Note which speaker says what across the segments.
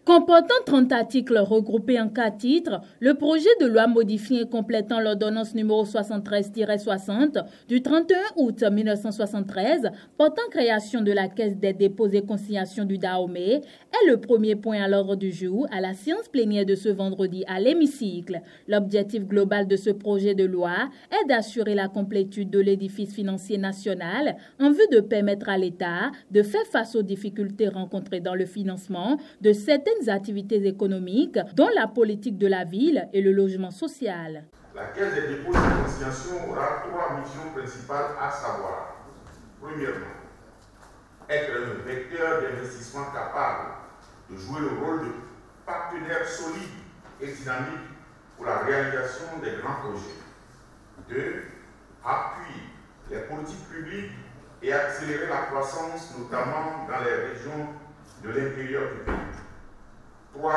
Speaker 1: Comportant 30 articles regroupés en 4 titres, le projet de loi modifiant et complétant l'ordonnance numéro 73-60 du 31 août 1973 portant création de la Caisse des dépôts et consignations du Dahomey est le premier point à l'ordre du jour à la séance plénière de ce vendredi à l'hémicycle. L'objectif global de ce projet de loi est d'assurer la complétude de l'édifice financier national en vue de permettre à l'État de faire face aux difficultés rencontrées dans le financement de certaines activités économiques, dont la politique de la ville et le logement social.
Speaker 2: La Caisse des dépôts et consignations aura 3 missions principales à savoir. Premièrement, être un vecteur d'investissement capable de jouer le rôle de partenaire solide et dynamique pour la réalisation des grands projets. 2. Appuyer les politiques publiques et accélérer la croissance, notamment dans les régions de l'intérieur du pays. 3.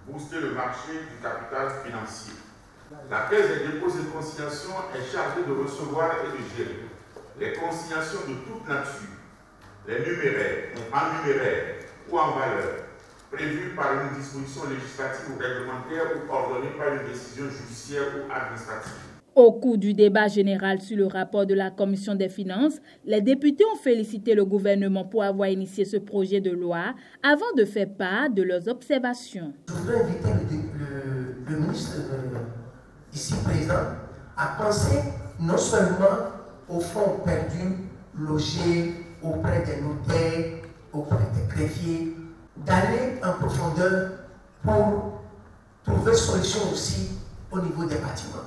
Speaker 2: Booster le marché du capital financier. La Caisse des dépôts et consignations est chargée de recevoir et de gérer les consignations de toute nature, les numéraires, en numéraire ou en valeur, prévues par une disposition législative ou réglementaire ou ordonnée par une décision judiciaire ou administrative.
Speaker 1: Au cours du débat général sur le rapport de la Commission des finances, les députés ont félicité le gouvernement pour avoir initié ce projet de loi avant de faire part de leurs observations.
Speaker 3: Je voudrais inviter le ministre ici présent à penser non seulement aux fonds perdus, logés auprès des notaires, auprès des greffiers, d'aller en profondeur pour trouver solution aussi au niveau des bâtiments.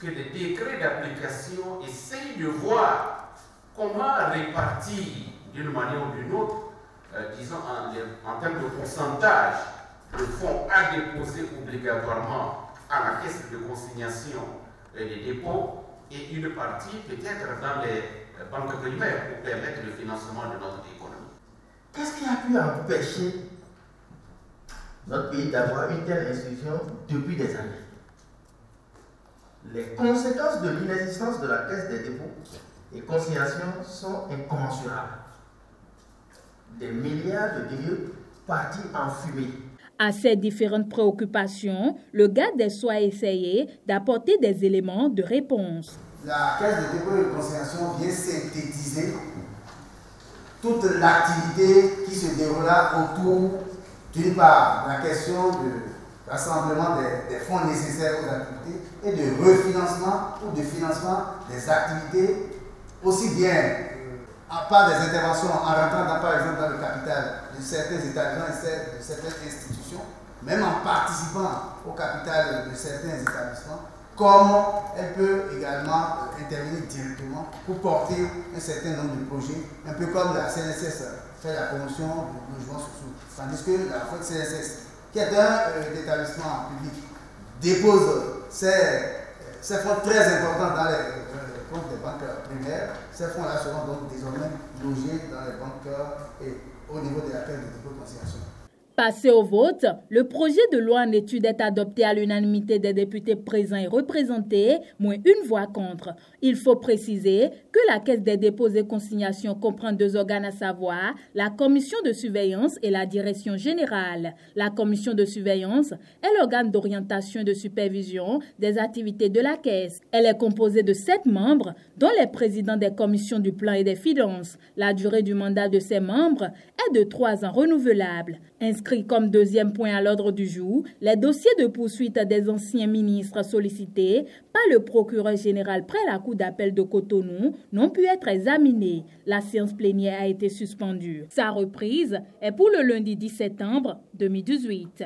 Speaker 4: Que les décrets d'application essayent de voir comment répartir d'une manière ou d'une autre, disons en termes de pourcentage, le fonds à déposer obligatoirement à la caisse de consignation des dépôts et une partie peut-être dans les banques primaires pour permettre le financement de notre économie.
Speaker 3: Qu'est-ce qui a pu empêcher notre pays d'avoir une telle institution depuis des années? Les conséquences de l'inexistence de la Caisse des dépôts et consignations sont incommensurables. Des milliards de billets partis en fumée.
Speaker 1: À ces différentes préoccupations, le garde des Sceaux a essayé d'apporter des éléments de réponse.
Speaker 5: La Caisse des dépôts et consignations vient synthétiser toute l'activité qui se déroula autour, d'une part, de la question de rassemblement des fonds nécessaires aux activités et de refinancement ou de financement des activités, aussi bien à part des interventions en rentrant par exemple dans le capital de certains établissements et de certaines institutions, même en participant au capital de certains établissements, comme elle peut également intervenir directement pour porter un certain nombre de projets, un peu comme la CNSS fait la promotion du logement social, tandis que la CNSS, qui est un établissement public, dépose ces fonds très importants dans les comptes des banques primaires. Ces fonds-là seront donc désormais logés dans les banques et au niveau de la Caisse des dépôts et consignations.
Speaker 1: Passé au vote, le projet de loi en étude est adopté à l'unanimité des députés présents et représentés, moins une voix contre. Il faut préciser que la Caisse des dépôts et consignations comprend 2 organes à savoir la commission de surveillance et la direction générale. La commission de surveillance est l'organe d'orientation et de supervision des activités de la Caisse. Elle est composée de 7 membres, dont les présidents des commissions du plan et des finances. La durée du mandat de ces membres est de 3 ans renouvelable. Inscrit comme deuxième point à l'ordre du jour, les dossiers de poursuite des anciens ministres sollicités par le procureur général près la Cour d'appel de Cotonou n'ont pu être examinés. La séance plénière a été suspendue. Sa reprise est pour le lundi 10 septembre 2018.